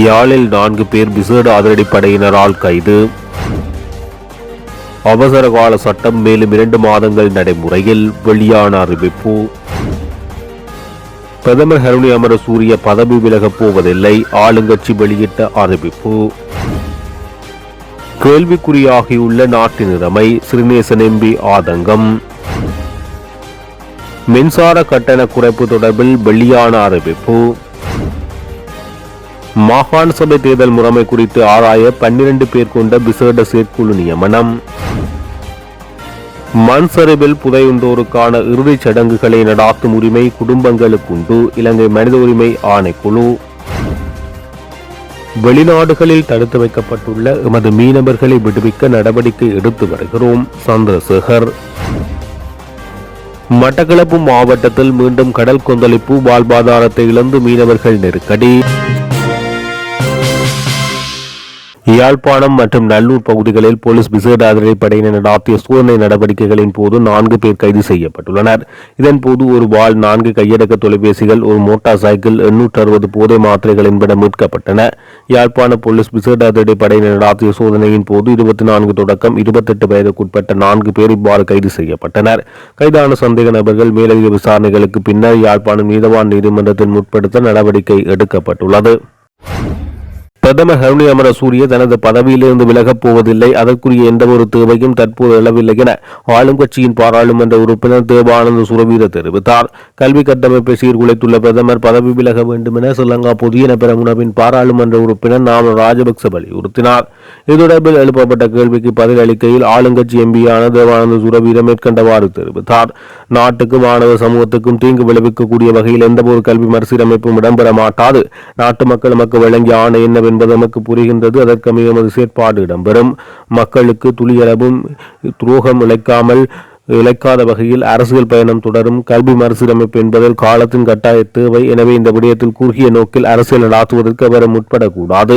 யாழில் 4 பேர் விசேட அதிரடிப்படையினரால் கைது. அவசர கால சட்டம் மேலும் 2 மாதங்கள் நடைமுறையில், வெளியான அறிவிப்பு. பிரதமர் ஹருணி அமரசூரிய பதவி விலகப் போவதில்லை, ஆளுங்கட்சி வெளியிட்ட அறிவிப்பு. கேள்விக்குறியாகியுள்ள நாட்டின் நிலைமை, சிறிநேசன் எம்பி ஆதங்கம். மின்சார கட்டண குறைப்பு தொடர்பில் வெளியான அறிவிப்பு. மாகாண சபை தேர்தல் முறைமை குறித்து ஆராய 12 பேர் கொண்ட விசேட செயற்குழு நியமனம். மண் சரிவில் புதையுண்டோருக்கான இறுதிச் சடங்குகளை நடாத்தும் உரிமை குடும்பங்களுக்குண்டு, இலங்கை மனித உரிமை ஆணைக்குழு. வெளிநாடுகளில் தடுத்து வைக்கப்பட்டுள்ள எமது மீனவர்களை விடுவிக்க நடவடிக்கை எடுத்து வருகிறோம், சந்திரசேகர். மட்டக்களப்பு மாவட்டத்தில் மீண்டும் கடல் கொந்தளிப்பு, வாழ்வாதாரத்தை இழந்து மீனவர்கள் நெருக்கடி. யாழ்ப்பாணம் மற்றும் நல்லூர் பகுதிகளில் போலீஸ் விசேட அதிரடிப்படையினர் நடாத்திய சோதனை நடவடிக்கைகளின் போது 4 பேர் கைது செய்யப்பட்டுள்ளனர். இதன்போது ஒரு வாள், 4 கையடக்க தொலைபேசிகள், ஒரு மோட்டார் சைக்கிள், 860 போதை மாத்திரைகள் என்பன மீட்கப்பட்டன. யாழ்ப்பாண போலீஸ் விசேட அதிரடிப்படையினர் நடாத்திய சோதனையின் போது 24 தொடக்கம் 28 வயதுக்குட்பட்ட 4 பேர் இவ்வாறு கைது செய்யப்பட்டனர். கைதான சந்தேக நபர்கள் மேலதிக விசாரணைகளுக்கு பின்னர் யாழ்ப்பாணம் நீதவான் நீதிமன்றத்தில் முற்படுத்த நடவடிக்கை எடுக்கப்பட்டுள்ளது. பிரதமர் ஹருணி அமரசூரிய தனது பதவியிலிருந்து விலகப் போவதில்லை, அதற்குரிய எந்தவொரு தேவையும் தற்போது எழவில்லை என ஆளும் கட்சியின் பாராளுமன்ற உறுப்பினர் தேவானந்த சுரவீர தெரிவித்தார். கல்வி கட்டமைப்பை சீர்குலைத்துள்ள பிரதமர் பதவி விலக வேண்டும் என ஸ்ரீலங்கா பொதுஜன பெரமுனவின் பாராளுமன்ற உறுப்பினர் நாமல் ராஜபக்ச வலியுறுத்தினார். இது தொடர்பில் எழுப்பப்பட்ட கேள்விக்கு பதில் அளிக்கையில் ஆளுங்கட்சி எம்பியான தேவானந்த சுரவீர மேற்கண்டவாறு தெரிவித்தார். நாட்டுக்கு, மாணவ சமூகத்துக்கும் தீங்கு விளைவிக்கக்கூடிய வகையில் எந்தவொரு கல்வி மறுசீரமைப்பும் இடம்பெற மாட்டாது. நாட்டு மக்கள் நமக்கு வழங்கிய ஆணை என்ன என்பது நமக்கு புரிகின்றது. அதற்கமைய எமது செயற்பாடு இடம்பெறும். மக்களுக்கு துளியளவும் துரோகம் இழைக்காத வகையில் அரசியல் பயணம் தொடரும். கல்வி மறுசீரமைப்பு என்பதில் காலத்தின் கட்டாய தேவை. எனவே இந்த விடயத்தில் குறுகிய நோக்கில் அரசியல் நடாத்துவதற்கு அவர் முற்படக்கூடாது.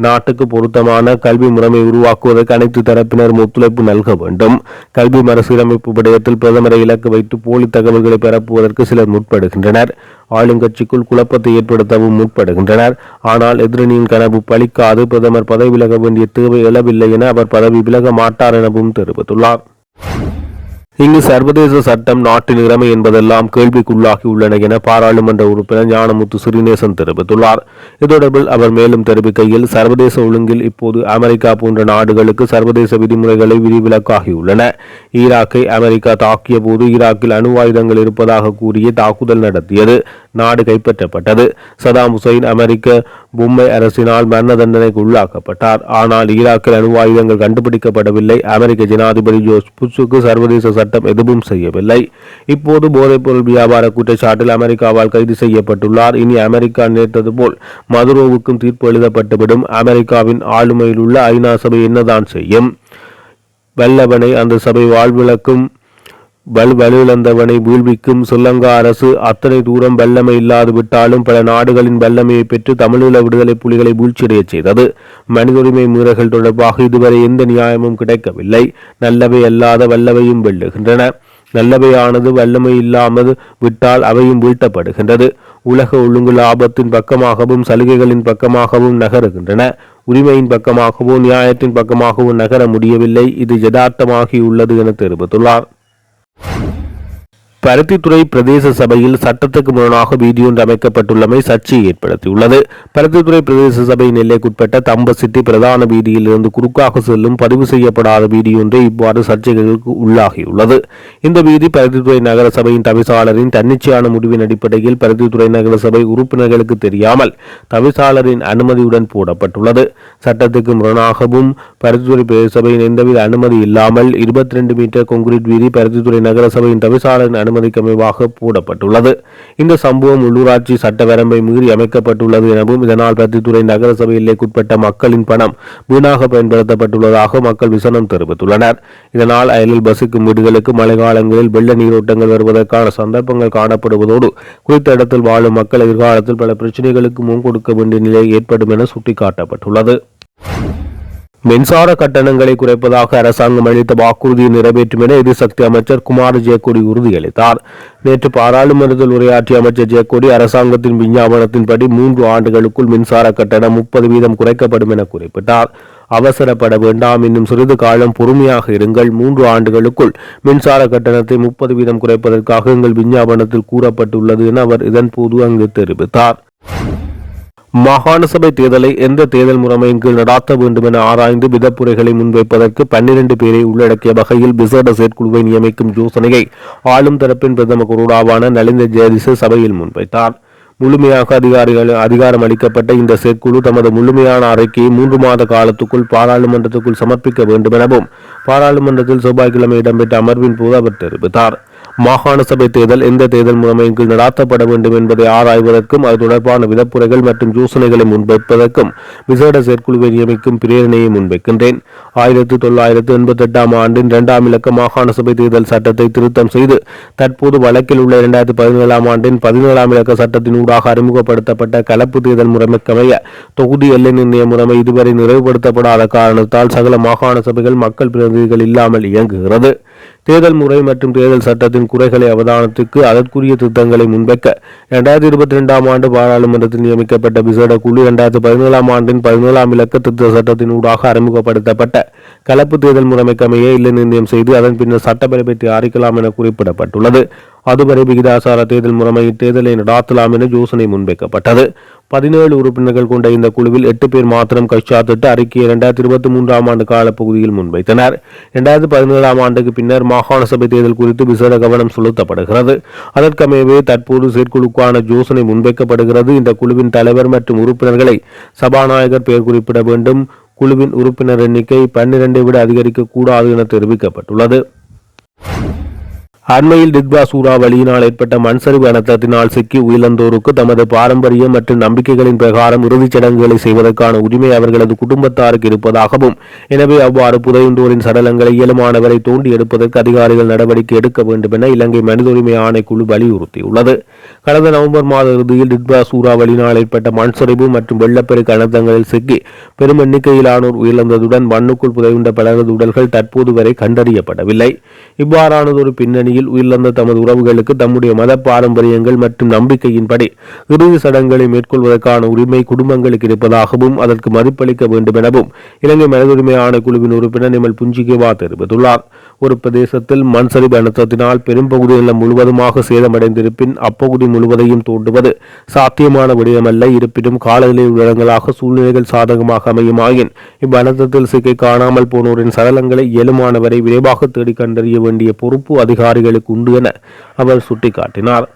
நாட்டுக்கு பொருத்தமான கல்வி முறைமை உருவாக்குவதற்கு அனைத்து தரப்பினரும் ஒத்துழைப்பு நல்க வேண்டும். கல்வி மறுசீரமைப்பு விடயத்தில் பிரதமரை இலக்கு வைத்து போலி தகவல்களை பரப்புவதற்கு சிலர் முற்படுகின்றனர். ஆளுங்கட்சிக்குள் குழப்பத்தை ஏற்படுத்தவும் முற்படுகின்றனர். ஆனால் எதிரணியின் கனவு பலிக்காது. பிரதமர் பதவி விலக வேண்டிய தேவை எழவில்லை என அவர் பதவி விலக மாட்டார் எனவும் தெரிவித்துள்ளார். இங்கு சர்வதேச சட்டம், நாட்டின் நிலைமை என்பதெல்லாம் கேள்விக்குள்ளாகி உள்ளன என பாராளுமன்ற உறுப்பினர் ஞானமுத்து சிறிநேசன் தெரிவித்துள்ளார். இது தொடர்பில் அவர் மேலும் தெரிவிக்கையில், சர்வதேச ஒழுங்கில் இப்போது அமெரிக்கா போன்ற நாடுகளுக்கு சர்வதேச விதிமுறைகளை விதிவிலக்காகியுள்ளன. ஈராக்கை அமெரிக்கா தாக்கிய போது ஈராக்கில் அணு ஆயுதங்கள் இருப்பதாக கூறிய தாக்குதல் நடத்தியது. நாடு கைப்பற்றப்பட்டது. சதாம் ஹுசைன் அமெரிக்க பொம்மை அரசினால் மரண தண்டனைக்கு உள்ளாக்கப்பட்டார். ஆனால் ஈராக்கில் அணு ஆயுதங்கள் கண்டுபிடிக்கப்படவில்லை. அமெரிக்க ஜனாதிபதி ஜோர்ஜ் புஷ்ஷுக்கு சர்வதேச சட்டம் எதுவும் செய்யவில்லை. இப்போது போதைப்பொருள் வியாபார குற்றச்சாட்டில் அமெரிக்காவால் கைது செய்யப்பட்டுள்ளார். இனி அமெரிக்கா நினைத்தது போல் மதுரோவுக்கும் தீர்ப்பு எழுதப்பட்டுவிடும். அமெரிக்காவின் ஆளுமையில் உள்ள ஐநா சபை என்னதான் செய்யும்? வல்லவனை அந்த சபை வாழ்விளக்கும், வலுவிழந்தவனை வீழ்விக்கும். ஸ்ரீலங்கா அரசு அத்தனை தூரம் வல்லமை இல்லாது விட்டாலும் பல நாடுகளின் வல்லமையை பெற்று தமிழீழ விடுதலை புலிகளை வீழ்ச்சியடைய செய்தது. மனித உரிமை மீறல்கள் தொடர்பாக இதுவரை எந்த நியாயமும் கிடைக்கவில்லை. நல்லவை அல்லாத வல்லவையும் வெல்லுகின்றன. நல்லவையானது வல்லமை இல்லாமல் விட்டால் அவையும் வீழ்த்தப்படுகின்றது. உலக ஒழுங்கு லாபத்தின் பக்கமாகவும் சலுகைகளின் பக்கமாகவும் நகருகின்றன. உரிமையின் பக்கமாகவோ நியாயத்தின் பக்கமாகவோ நகர முடியவில்லை. இது யதார்த்தமாகியுள்ளது என தெரிவித்துள்ளார். பருத்தித்துறை பிரதேச சபையில் சட்டத்துக்கு முரணாக வீதியொன்று அமைக்கப்பட்டுள்ளமை சர்ச்சையை ஏற்படுத்தியுள்ளது. பருத்தித்துறை பிரதேச சபையின் எல்லைக்குட்பட்ட தம்பசிட்டி பிரதான வீதியில் இருந்து குறுக்காக செல்லும் பதிவு செய்யப்படாத வீதியொன்றை இவ்வாறு சர்ச்சைகளுக்கு உள்ளாகியுள்ளது. இந்த வீதி பருத்தித்துறை நகர சபையின் தவிசாளரின் தன்னிச்சையான முடிவின் அடிப்படையில் பருத்தித்துறை நகர சபை உறுப்பினர்களுக்கு தெரியாமல் தவிசாளரின் அனுமதியுடன் போடப்பட்டுள்ளது. சட்டத்துக்கு முரணாகவும் பருத்தித்துறை பிரதேச சபையின் எந்தவித அனுமதி இல்லாமல் 22 மீட்டர் கொங்கிரீட் வீதி பருத்தித்துறை நகர சபையின் தவிசாளரின் அனுமதிக்கு அமைவாக போடப்பட்டுள்ளது. இந்த சம்பவம் உள்ளூராட்சி சட்ட வரம்பை மீறி அமைக்கப்பட்டுள்ளது எனவும் இதனால் பருத்தித்துறை நகர சபை எல்லைக்குட்பட்ட மக்களின் பணம் வீணாக பயன்படுத்தப்பட்டுள்ளதாக மக்கள் விசனம் தெரிவித்துள்ளனர். இதனால் அயலில் வசிக்கும் வீடுகளுக்கு மழை காலங்களில் வெள்ள நீரோட்டங்கள் வருவதற்கான சந்தர்ப்பங்கள் காணப்படுவதோடு குறித்த இடத்தில் வாழும் மக்கள் எதிர்காலத்தில் பல பிரச்சனைகளுக்கு முன் கொடுக்க வேண்டிய நிலை ஏற்படும் என சுட்டிக்காட்டப்பட்டுள்ளது. மின்சார கட்டணங்களை குறைப்பதாக அரசாங்கம் அளித்த வாக்குறுதியை நிறைவேற்றும் என எரிசக்தி அமைச்சர் குமார் ஜெயக்கொடி உறுதியளித்தார். நேற்று பாராளுமன்றத்தில் உரையாற்றிய அமைச்சர் ஜெயக்கொடி அரசாங்கத்தின் விஞ்ஞாபனத்தின்படி 3 ஆண்டுகளுக்குள் மின்சார கட்டணம் 30% குறைக்கப்படும் என குறிப்பிட்டார். அவசரப்பட வேண்டாம், இன்னும் சிறிது காலம் பொறுமையாக இருங்கள். 3 ஆண்டுகளுக்குள் மின்சார கட்டணத்தை 30% குறைப்பதற்காக எங்கள் விஞ்ஞாபனத்தில் கூறப்பட்டுள்ளது என அவர் இதன்போது அங்கு தெரிவித்தார். மாகாண சபை தேர்தலை எந்த தேர்தல் முறைமையின் கீழ் நடாத்த வேண்டும் என ஆராய்ந்து விதப்புரைகளை முன்வைப்பதற்கு 12 பேரை உள்ளடக்கிய வகையில் விசேட செயற்குழுவை நியமிக்கும் யோசனையை ஆளும் தரப்பின் பிரதம குருடாவான நலிந்த ஜெயதிச சபையில் முன்வைத்தார். முழுமையாக அதிகாரம் அளிக்கப்பட்ட இந்த செயற்குழு தமது முழுமையான அறிக்கையை 3 மாத காலத்துக்குள் பாராளுமன்றத்துக்குள் சமர்ப்பிக்க வேண்டும் எனவும் பாராளுமன்றத்தில் செவ்வாய்க்கிழமை இடம்பெற்ற அமர்வின் போது அவர் தெரிவித்தார். மாகாண சபை தேர்தல் எந்த தேர்தல் முறைமையின் கீழ் நடாத்தப்பட வேண்டும் என்பதை ஆராய்வதற்கும் அது தொடர்பான விதப்புரைகள் மற்றும் யோசனைகளை முன்வைப்பதற்கும் விசேட செயற்குழுவை நியமிக்கும் பிரேரணையை முன்வைக்கின்றேன். 1988 ஆண்டின் 2ஆம் இலக்க மாகாண சபை தேர்தல் சட்டத்தை திருத்தம் செய்து தற்போது வழக்கில் உள்ள 2017 ஆண்டின் 17ஆம் இலக்க சட்டத்தின் ஊடாக அறிமுகப்படுத்தப்பட்ட கலப்பு தேர்தல் முறைமைக்கமைய தொகுதி எல்லை நிர்ணய முறைமை இதுவரை நிறைவுபடுத்தப்படாத காரணத்தால் சகல மாகாண சபைகள் மக்கள் பிரதிநிதிகள் இல்லாமல் இயங்குகிறது. தேர்தல் முறை மற்றும் தேர்தல் சட்டத்தின் குறைகளை அவதானத்துக்கு அதற்குரிய திருத்தங்களை முன்வைக்க 2022 ஆண்டு பாராளுமன்றத்தில் நியமிக்கப்பட்ட விசேட குழு 2017 ஆண்டின் 17ஆம் இலக்க திருத்த சட்டத்தின் ஊடாக அறிமுகப்படுத்தப்பட்ட கலப்பு தேர்தல் முறைமைக்கமைய இல்லை நிர்ணயம் செய்து அதன் பின்னர் சட்டப்பேரவை தயாரிக்கலாம் என குறிப்பிடப்பட்டுள்ளது. அதுவரை விகிதாசார தேர்தல் முறைமையில் தேர்தலை நடாத்தலாம் என யோசனை முன்வைக்கப்பட்டது. 17 உறுப்பினர்கள் கொண்ட இந்த குழுவில் 8 பேர் மாத்திரம் கைச்சாத்திட்டு அறிக்கையை 2023 ஆண்டு காலப்பகுதியில் முன்வைத்தனர். 2017 ஆண்டுக்கு பின்னர் மாகாண சபை தேர்தல் குறித்து விசேட கவனம் செலுத்தப்படுகிறது. அதற்கமையவே தற்போது செயற்குழுக்கான யோசனை முன்வைக்கப்படுகிறது. இந்த குழுவின் தலைவர் மற்றும் உறுப்பினர்களை சபாநாயகர் பெயர் குறிப்பிட வேண்டும். குழுவின் உறுப்பினர் எண்ணிக்கை 12 விட அதிகரிக்க கூடாது என தெரிவிக்கப்பட்டுள்ளது. அண்மையில் டிட்வா சூறாவளியினால் ஏற்பட்ட மண்சரிவு அனர்த்தத்தினால் சிக்கி உயிரிழந்தோருக்கு தமது பாரம்பரிய மற்றும் நம்பிக்கைகளின் பிரகாரம் இறுதிச் சடங்குகளை செய்வதற்கான உரிமை அவர்களது குடும்பத்தாருக்கு இருப்பதாகவும் எனவே அவ்வாறு புதையுண்டோரின் சடலங்களை இயலுமானவரை தோண்டி எடுப்பதற்கு அதிகாரிகள் நடவடிக்கை எடுக்க வேண்டும் என இலங்கை மனித உரிமை ஆணைக்குழு வலியுறுத்தியுள்ளது. கடந்த நவம்பர் மாத இறுதியில் டிட்வா சூறாவளியினால் ஏற்பட்ட மண்சரிவு மற்றும் வெள்ளப்பெருக்கு அனர்த்தங்களில் சிக்கி பெரும் எண்ணிக்கையிலானோர் உயிரிழந்ததுடன் மண்ணுக்குள் புதையுண்ட பலரது உடல்கள் தற்போது வரை கண்டறியப்படவில்லை. இவ்வாறானதொரு பின்னணியில் உயிரிழந்த தமது உறவுகளுக்கு தம்முடைய மத பாரம்பரியங்கள் மற்றும் நம்பிக்கையின்படி இறுதி சடங்குகளை மேற்கொள்வதற்கான உரிமை குடும்பங்களுக்கு இருப்பதாகவும் அதற்கு மதிப்பளிக்க வேண்டும் எனவும் இலங்கை மனித உரிமை ஆணைக்குழுவின் உறுப்பினர் நிமல் புஞ்சிகேவா தெரிவித்துள்ளார். ஒரு பிரதேசத்தில் மண்சரிவு அனர்த்தத்தினால் பெரும்பகுதி நிலம் முழுவதுமாக சேதமடைந்திருப்பின் அப்பகுதி முழுவதையும் தோண்டுவது சாத்தியமான விடயமல்ல. இருப்பினும் காலநிலை உள்ளடங்களாக சூழ்நிலைகள் சாதகமாக அமையுமாயின் இவ்வனர்த்தத்தில் சிக்கி காணாமல் போனோரின் சடலங்களை இயலுமானவரை விரைவாக தேடி கண்டறிய வேண்டிய பொறுப்பு அதிகாரிகளுக்கு உண்டு என அவர் சுட்டிக்காட்டினார்.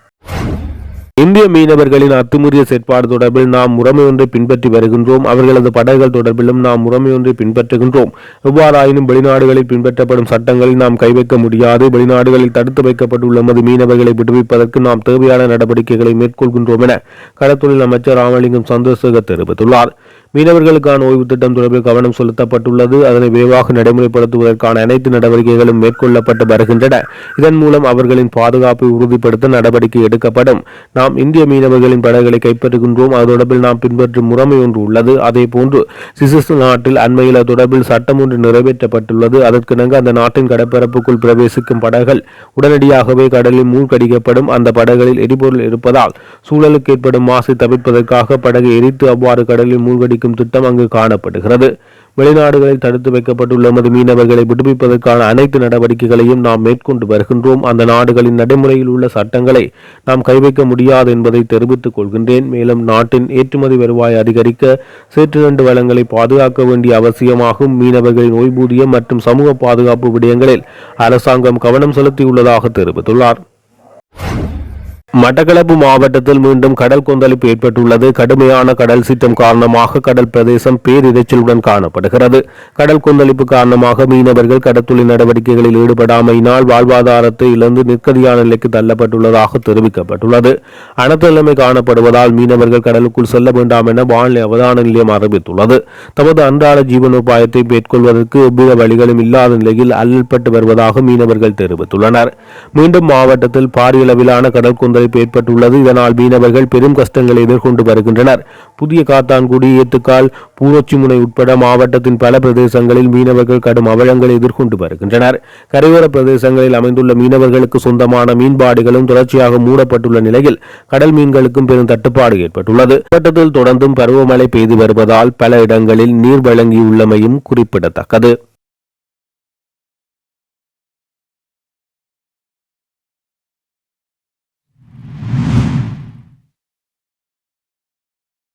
இந்திய மீனவர்களின் அத்துமீறிய செயற்பாடு தொடர்பில் நாம் முறைமை ஒன்றை பின்பற்றி வருகின்றோம். அவர்களது படகுகள் தொடர்பிலும் நாம் முறைமை ஒன்றை பின்பற்றுகின்றோம். எவ்வாறாயினும் வெளிநாடுகளில் பின்பற்றப்படும் சட்டங்களை நாம் கைவைக்க முடியாது. வெளிநாடுகளில் தடுத்து வைக்கப்பட்டுள்ள எமது மீனவர்களை விடுவிப்பதற்கு நாம் தேவையான நடவடிக்கைகளை மேற்கொள்கின்றோம் என கடற்தொழில் அமைச்சர் ராமலிங்கம் சந்திரசேகர் தெரிவித்துள்ளார். மீனவர்களுக்கான ஓய்வு திட்டம் தொடர்பில் கவனம் செலுத்தப்பட்டுள்ளது. அதனை விரைவாக நடைமுறைப்படுத்துவதற்கான அனைத்து நடவடிக்கைகளும் மேற்கொள்ளப்பட்டு வருகின்றன. இதன் மூலம் அவர்களின் பாதுகாப்பை உறுதிப்படுத்த நடவடிக்கை எடுக்கப்படும். நாம் இந்திய மீனவர்களின் படகுகளை கைப்பற்றுகின்றோம். அது தொடர்பில் நாம் பின்பற்றும் முறைமை ஒன்று உள்ளது. அதே போன்று சிசிஸ் நாட்டில் அண்மையில் தொடர்பில் சட்டம் ஒன்று நிறைவேற்றப்பட்டுள்ளது. அதற்கிணங்க அந்த நாட்டின் கடற்பரப்புக்குள் பிரவேசிக்கும் படகுகள் உடனடியாகவே கடலில் மூழ்கடிக்கப்படும். அந்த படகுகளில் எரிபொருள் இருப்பதால் சூழலுக்கு ஏற்படும் மாசை தவிர்ப்பதற்காக படகை எரித்து அவ்வாறு கடலில் மூழ்கடிக்கும் திட்டம் அங்கு காணப்படுகிறது. வெளிநாடுகளில் தடுத்து வைக்கப்பட்டுள்ள எமது மீனவர்களை விடுவிப்பதற்கான அனைத்து நடவடிக்கைகளையும் நாம் மேற்கொண்டு வருகின்றோம். அந்த நாடுகளின் நடைமுறையில் உள்ள சட்டங்களை நாம் கைவைக்க முடியாது என்பதை தெரிவித்துக் கொள்கின்றேன். மேலும் நாட்டின் ஏற்றுமதி வருவாய் அதிகரிக்க சேற்றுநண்டு வளங்களை பாதுகாக்க வேண்டிய அவசியமாகும். மீனவர்களின் ஓய்வூதியம் மற்றும் சமூக பாதுகாப்பு விடயங்களில் அரசாங்கம் கவனம் செலுத்தியுள்ளதாக தெரிவித்துள்ளார். மட்டக்களப்பு மாவட்டத்தில் மீண்டும் கடல் கொந்தளிப்பு ஏற்பட்டுள்ளது. கடுமையான கடல் சீற்றம் காரணமாக கடல் பிரதேசம் பேரிரைச்சலுடன் காணப்படுகிறது. கடல் கொந்தளிப்பு காரணமாக மீனவர்கள் கடற்தொழில் நடவடிக்கைகளில் ஈடுபடாமையினால் வாழ்வாதாரத்தை இழந்து நிற்கதியான நிலைக்கு தள்ளப்பட்டுள்ளதாக தெரிவிக்கப்பட்டுள்ளது. அனர்த்த நிலைமை காணப்படுவதால் மீனவர்கள் கடலுக்குள் செல்ல வேண்டாம் என வானிலை அவதான நிலையம் அறிவித்துள்ளது. தமது அன்றாட ஜீவனோபாயத்தை மேற்கொள்வதற்கு எவ்வித வழிகளும் இல்லாத நிலையில் அல்லல்பட்டு வருவதாக மீனவர்கள் தெரிவித்துள்ளனர். மீண்டும் மாவட்டத்தில் பாரியளவிலான கடல் கொந்தளிப்பு பாதிப்பு ஏற்பட்டுள்ளது. இதனால் மீனவர்கள் பெரும் கஷ்டங்களை எதிர்கொண்டு வருகின்றனர். புதிய காத்தான்குடி, ஏத்துக்கால், பூரோச்சிமுனை உட்பட மாவட்டத்தின் பல பிரதேசங்களில் மீனவர்கள் கடும் அவலங்களை எதிர்கொண்டு வருகின்றனர். கரையோர பிரதேசங்களில் அமைந்துள்ள மீனவர்களுக்கு சொந்தமான மீன்பாடுகளும் தொடர்ச்சியாக மூடப்பட்டுள்ள நிலையில் கடல் மீன்களுக்கும் பெரும் தட்டுப்பாடு ஏற்பட்டுள்ளது. மாவட்டத்தில் தொடர்ந்தும் பருவமழை பெய்து வருவதால் பல இடங்களில் நீர் வழங்கியுள்ளமையும் குறிப்பிடத்தக்கது.